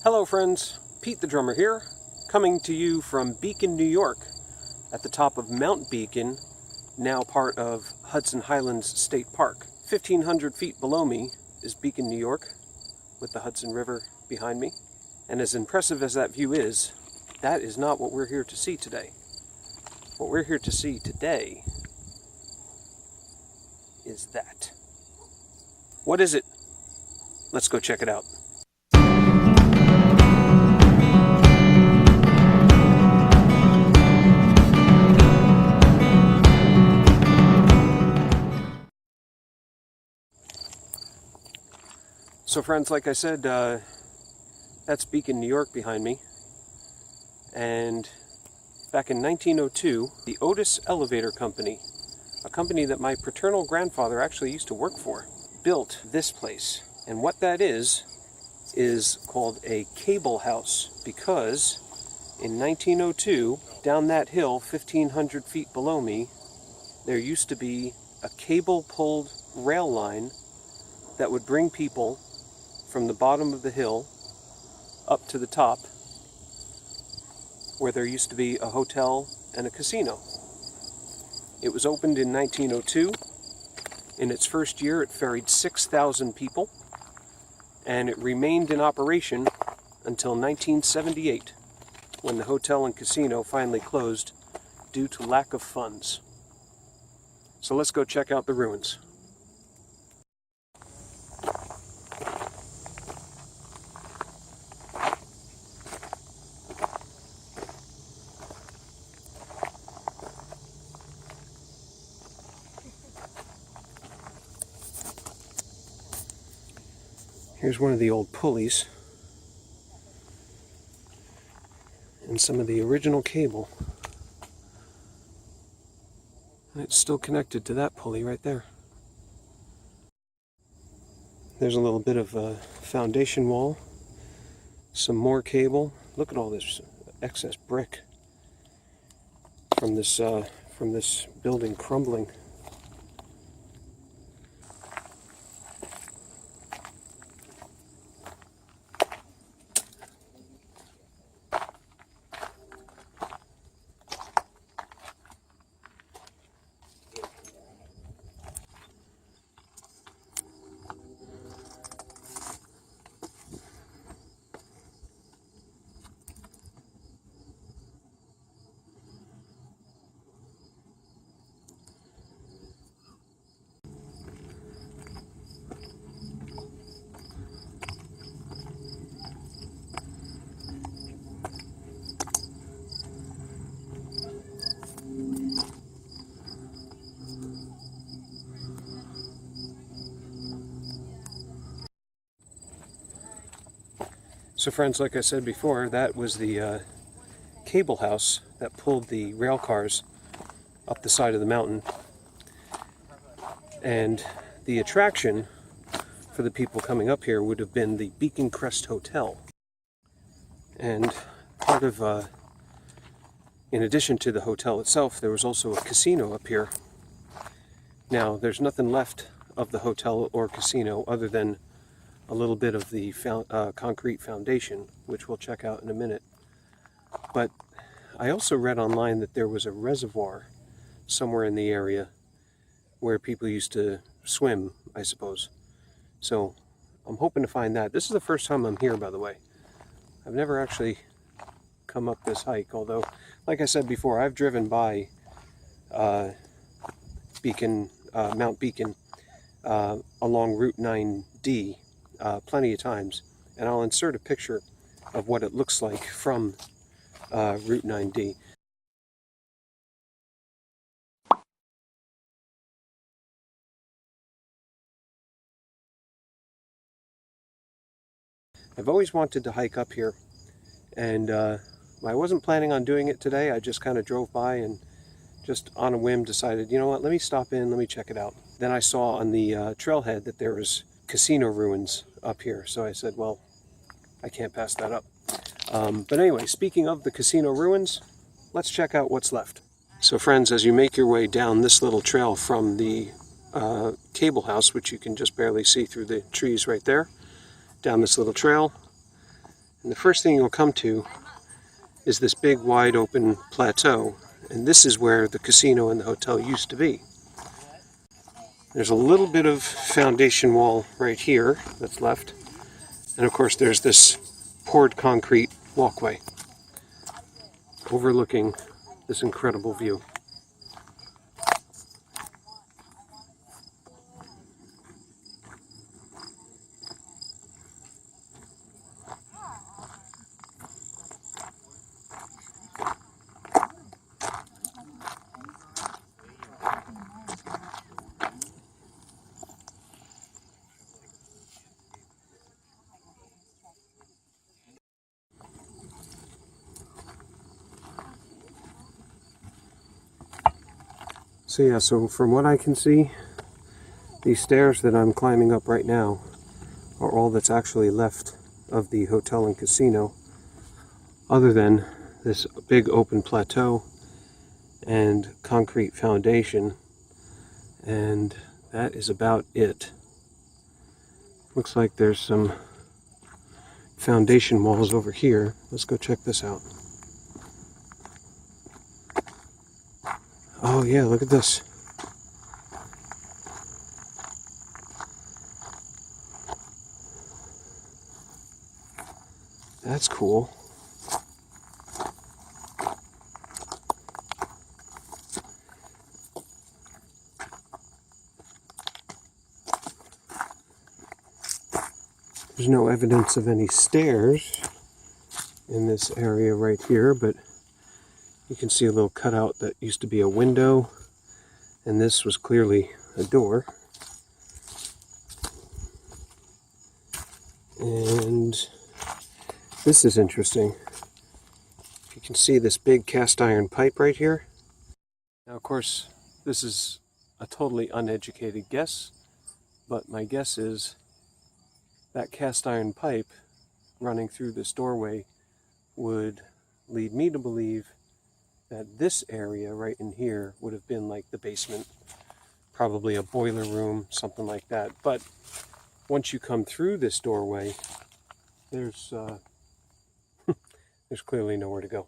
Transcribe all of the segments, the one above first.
Hello friends, Pete the drummer here, coming to you from Beacon, New York, at the top of Mount Beacon, now part of Hudson Highlands State Park. 1,500 feet below me is Beacon, New York, with the Hudson River behind me. And as impressive as that view is, that is not what we're here to see today. What we're here to see today is that. What is it? Let's go check it out. So friends, like I said, that's Beacon, New York behind me. And back in 1902, the Otis Elevator Company, a company that my paternal grandfather actually used to work for, built this place. And what that is called a cable house, because in 1902, down that hill, 1,500 feet below me, there used to be a cable-pulled rail line that would bring people from the bottom of the hill up to the top, where there used to be a hotel and a casino. It was opened in 1902. In its first year, it ferried 6,000 people, and it remained in operation until 1978, when the hotel and casino finally closed due to lack of funds. So let's go check out the ruins. Here's one of the old pulleys and some of the original cable. And it's still connected to that pulley right there. There's a little bit of a foundation wall, some more cable. Look at all this excess brick from this building crumbling. So friends, like I said before, that was the cable house that pulled the rail cars up the side of the mountain. And the attraction for the people coming up here would have been the Beacon Crest Hotel. And part of, in addition to the hotel itself, there was also a casino up here. Now, there's nothing left of the hotel or casino other than a little bit of the concrete foundation, which we'll check out in a minute. But I also read online that there was a reservoir somewhere in the area where people used to swim, I suppose. So I'm hoping to find that. This is the first time I'm here, by the way. I've never actually come up this hike, although, like I said before, I've driven by Mount Beacon along Route 9D plenty of times, and I'll insert a picture of what it looks like from Route 9D. I've always wanted to hike up here, and I wasn't planning on doing it today. I just kind of drove by and just on a whim decided, you know what, let me stop in, let me check it out. Then I saw on the trailhead that there was casino ruins up here, so I said, well, I can't pass that up. But anyway, speaking of the casino ruins, let's check out what's left. So friends, as you make your way down this little trail from the cable house, which you can just barely see through the trees right there, down this little trail, And the first thing you'll come to is this big wide open plateau, and this is where the casino and the hotel used to be. There's a little bit of foundation wall right here that's left, and of course there's this poured concrete walkway overlooking this incredible view. So yeah, so from what I can see, these stairs that I'm climbing up right now are all that's actually left of the hotel and casino, other than this big open plateau and concrete foundation, and that is about it. Looks like there's some foundation walls over here. Let's go check this out. Oh yeah, look at this. That's cool. There's no evidence of any stairs in this area right here, but you can see a little cutout that used to be a window, and this was clearly a door. And this is interesting. You can see this big cast iron pipe right here. Now, of course, this is a totally uneducated guess, but my guess is that cast iron pipe running through this doorway would lead me to believe that this area right in here would have been like the basement, probably a boiler room, something like that. But once you come through this doorway, there's there's clearly nowhere to go.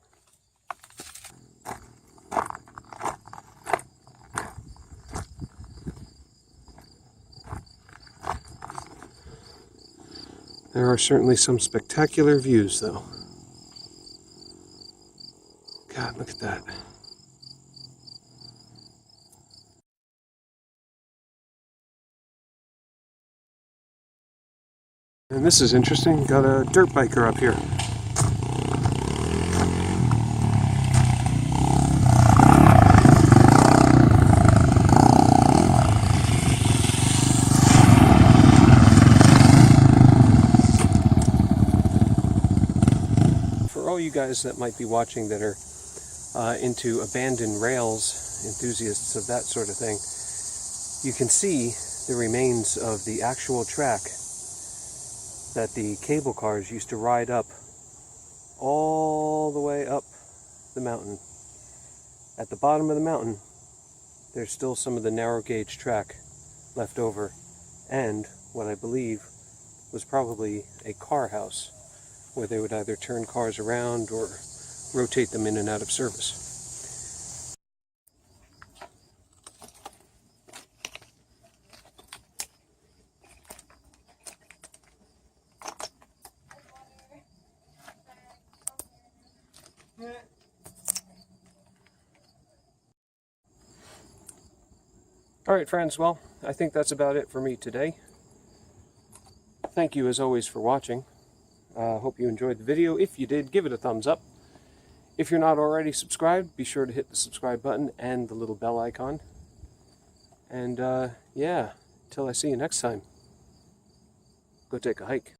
There are certainly some spectacular views, though. God, look at that. And this is interesting. Got a dirt biker up here. For all you guys that might be watching that are into abandoned rails, enthusiasts of that sort of thing, you can see the remains of the actual track that the cable cars used to ride up all the way up the mountain. At the bottom of the mountain, there's still some of the narrow gauge track left over, and what I believe was probably a car house where they would either turn cars around or rotate them in and out of service. Alright friends, well, I think that's about it for me today. Thank you as always for watching. Hope you enjoyed the video. If you did, give it a thumbs up. If you're not already subscribed, be sure to hit the subscribe button and the little bell icon. And yeah, till I see you next time, go take a hike.